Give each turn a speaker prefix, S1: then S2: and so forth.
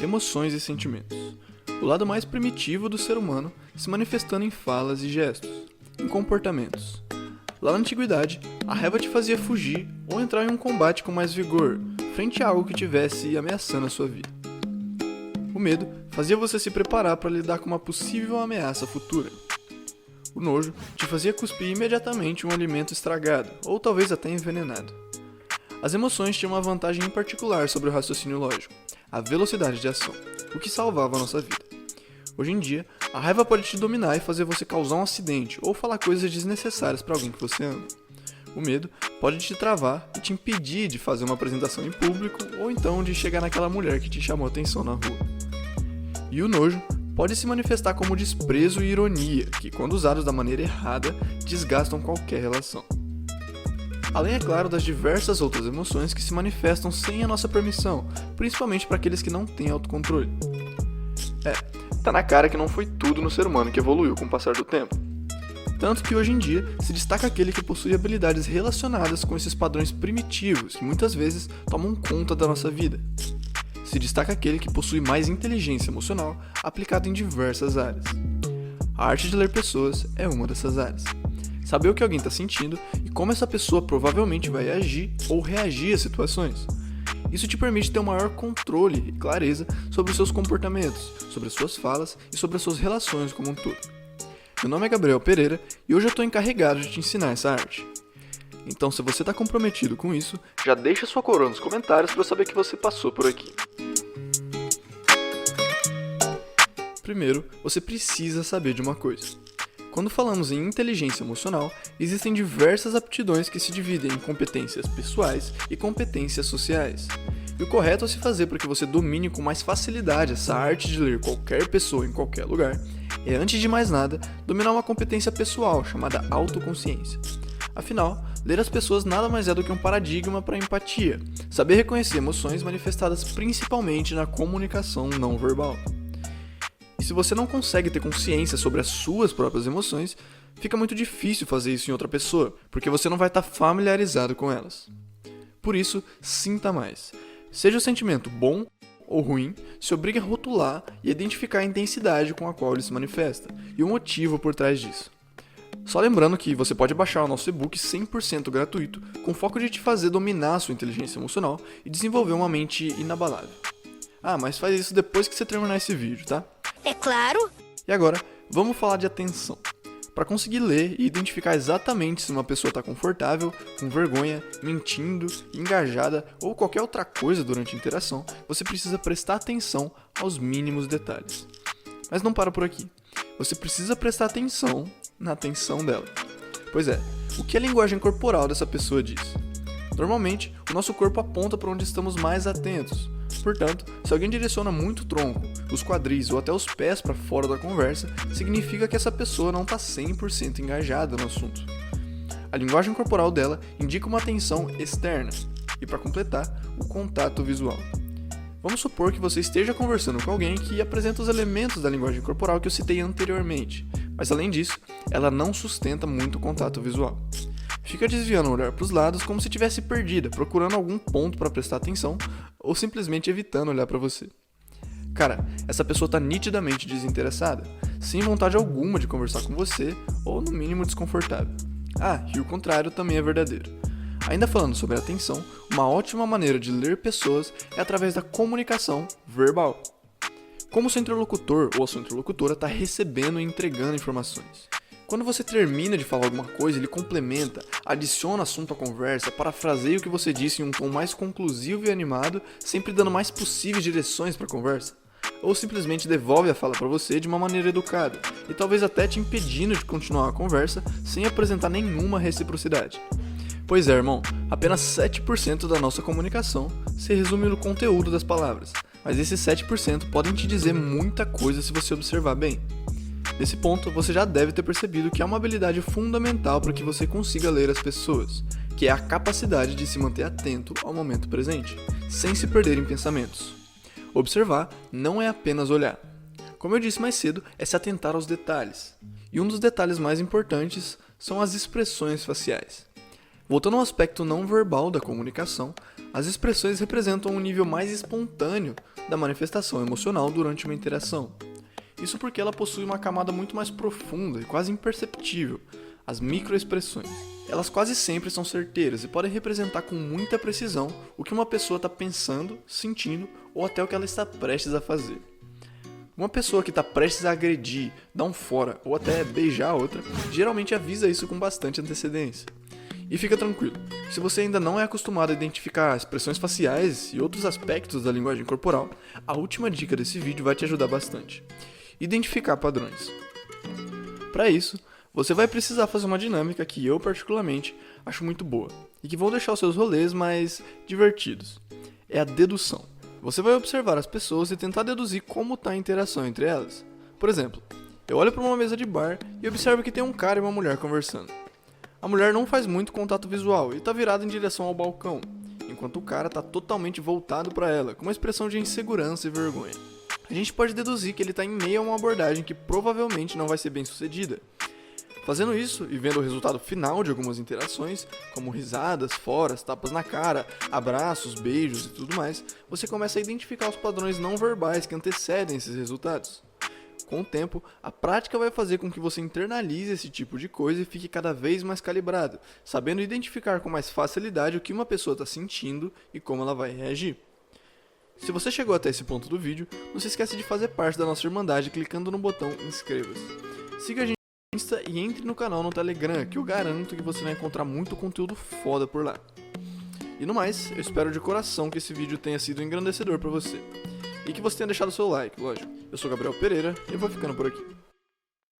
S1: emoções e sentimentos. O lado mais primitivo do ser humano se manifestando em falas e gestos, em comportamentos. Lá na antiguidade, a raiva te fazia fugir ou entrar em um combate com mais vigor, frente a algo que tivesse ameaçando a sua vida. O medo fazia você se preparar para lidar com uma possível ameaça futura. O nojo te fazia cuspir imediatamente um alimento estragado, ou talvez até envenenado. As emoções tinham uma vantagem em particular sobre o raciocínio lógico, a velocidade de ação, o que salvava a nossa vida. Hoje em dia, a raiva pode te dominar e fazer você causar um acidente ou falar coisas desnecessárias para alguém que você ama. O medo pode te travar e te impedir de fazer uma apresentação em público ou então de chegar naquela mulher que te chamou a atenção na rua. E o nojo pode se manifestar como desprezo e ironia, que, quando usados da maneira errada, desgastam qualquer relação. Além, é claro, das diversas outras emoções que se manifestam sem a nossa permissão, principalmente para aqueles que não têm autocontrole. Tá na cara que não foi tudo no ser humano que evoluiu com o passar do tempo. Tanto que hoje em dia se destaca aquele que possui habilidades relacionadas com esses padrões primitivos que muitas vezes tomam conta da nossa vida. Se destaca aquele que possui mais inteligência emocional aplicada em diversas áreas. A arte de ler pessoas é uma dessas áreas. Saber o que alguém está sentindo e como essa pessoa provavelmente vai agir ou reagir a situações. Isso te permite ter um maior controle e clareza sobre os seus comportamentos, sobre as suas falas e sobre as suas relações como um todo. Meu nome é Gabriel Pereira e hoje eu estou encarregado de te ensinar essa arte. Então, se você está comprometido com isso, já deixa sua coroa nos comentários para eu saber que você passou por aqui. Primeiro, você precisa saber de uma coisa. Quando falamos em inteligência emocional, existem diversas aptidões que se dividem em competências pessoais e competências sociais. E o correto a se fazer para que você domine com mais facilidade essa arte de ler qualquer pessoa em qualquer lugar é, antes de mais nada, dominar uma competência pessoal chamada autoconsciência. Afinal, ler as pessoas nada mais é do que um paradigma para a empatia, saber reconhecer emoções manifestadas principalmente na comunicação não verbal. E se você não consegue ter consciência sobre as suas próprias emoções, fica muito difícil fazer isso em outra pessoa, porque você não vai estar familiarizado com elas. Por isso, sinta mais. Seja o sentimento bom ou ruim, se obrigue a rotular e identificar a intensidade com a qual ele se manifesta, e o motivo por trás disso. Só lembrando que você pode baixar o nosso e-book 100% gratuito, com foco de te fazer dominar a sua inteligência emocional e desenvolver uma mente inabalável. Mas faz isso depois que você terminar esse vídeo, tá?
S2: É claro!
S1: E agora, vamos falar de atenção. Para conseguir ler e identificar exatamente se uma pessoa está confortável, com vergonha, mentindo, engajada ou qualquer outra coisa durante a interação, você precisa prestar atenção aos mínimos detalhes. Mas não para por aqui. Você precisa prestar atenção na atenção dela. Pois é, o que a linguagem corporal dessa pessoa diz? Normalmente, o nosso corpo aponta para onde estamos mais atentos. Portanto, se alguém direciona muito o tronco, os quadris ou até os pés para fora da conversa, significa que essa pessoa não está 100% engajada no assunto. A linguagem corporal dela indica uma atenção externa. E para completar, o contato visual. Vamos supor que você esteja conversando com alguém que apresenta os elementos da linguagem corporal que eu citei anteriormente, mas além disso, ela não sustenta muito o contato visual. Fica desviando o olhar para os lados como se estivesse perdida, procurando algum ponto para prestar atenção ou simplesmente evitando olhar para você. Cara, essa pessoa está nitidamente desinteressada, sem vontade alguma de conversar com você ou no mínimo desconfortável. E o contrário também é verdadeiro. Ainda falando sobre atenção, uma ótima maneira de ler pessoas é através da comunicação verbal. Como seu interlocutor ou a sua interlocutora está recebendo e entregando informações. Quando você termina de falar alguma coisa, ele complementa, adiciona assunto à conversa, parafraseia o que você disse em um tom mais conclusivo e animado, sempre dando mais possíveis direções para a conversa. Ou simplesmente devolve a fala para você de uma maneira educada, e talvez até te impedindo de continuar a conversa sem apresentar nenhuma reciprocidade. Pois é, irmão, apenas 7% da nossa comunicação se resume no conteúdo das palavras, mas esses 7% podem te dizer muita coisa se você observar bem. Nesse ponto, você já deve ter percebido que há uma habilidade fundamental para que você consiga ler as pessoas, que é a capacidade de se manter atento ao momento presente, sem se perder em pensamentos. Observar não é apenas olhar. Como eu disse mais cedo, é se atentar aos detalhes. E um dos detalhes mais importantes são as expressões faciais. Voltando ao aspecto não verbal da comunicação, as expressões representam um nível mais espontâneo da manifestação emocional durante uma interação. Isso porque ela possui uma camada muito mais profunda e quase imperceptível, as microexpressões. Elas quase sempre são certeiras e podem representar com muita precisão o que uma pessoa está pensando, sentindo ou até o que ela está prestes a fazer. Uma pessoa que está prestes a agredir, dar um fora ou até beijar a outra, geralmente avisa isso com bastante antecedência. E fica tranquilo, se você ainda não é acostumado a identificar expressões faciais e outros aspectos da linguagem corporal, a última dica desse vídeo vai te ajudar bastante. Identificar padrões. Para isso, você vai precisar fazer uma dinâmica que eu particularmente acho muito boa e que vão deixar os seus rolês mais divertidos. É a dedução. Você vai observar as pessoas e tentar deduzir como está a interação entre elas. Por exemplo, eu olho para uma mesa de bar e observo que tem um cara e uma mulher conversando. A mulher não faz muito contato visual e está virada em direção ao balcão, enquanto o cara está totalmente voltado para ela, com uma expressão de insegurança e vergonha. A gente pode deduzir que ele está em meio a uma abordagem que provavelmente não vai ser bem sucedida. Fazendo isso e vendo o resultado final de algumas interações, como risadas, foras, tapas na cara, abraços, beijos e tudo mais, você começa a identificar os padrões não verbais que antecedem esses resultados. Com o tempo, a prática vai fazer com que você internalize esse tipo de coisa e fique cada vez mais calibrado, sabendo identificar com mais facilidade o que uma pessoa está sentindo e como ela vai reagir. Se você chegou até esse ponto do vídeo, não se esqueça de fazer parte da nossa Irmandade clicando no botão inscreva-se. Siga a gente no Insta e entre no canal no Telegram, que eu garanto que você vai encontrar muito conteúdo foda por lá. E no mais, eu espero de coração que esse vídeo tenha sido engrandecedor para você. E que você tenha deixado seu like, lógico. Eu sou Gabriel Pereira e eu vou ficando por aqui.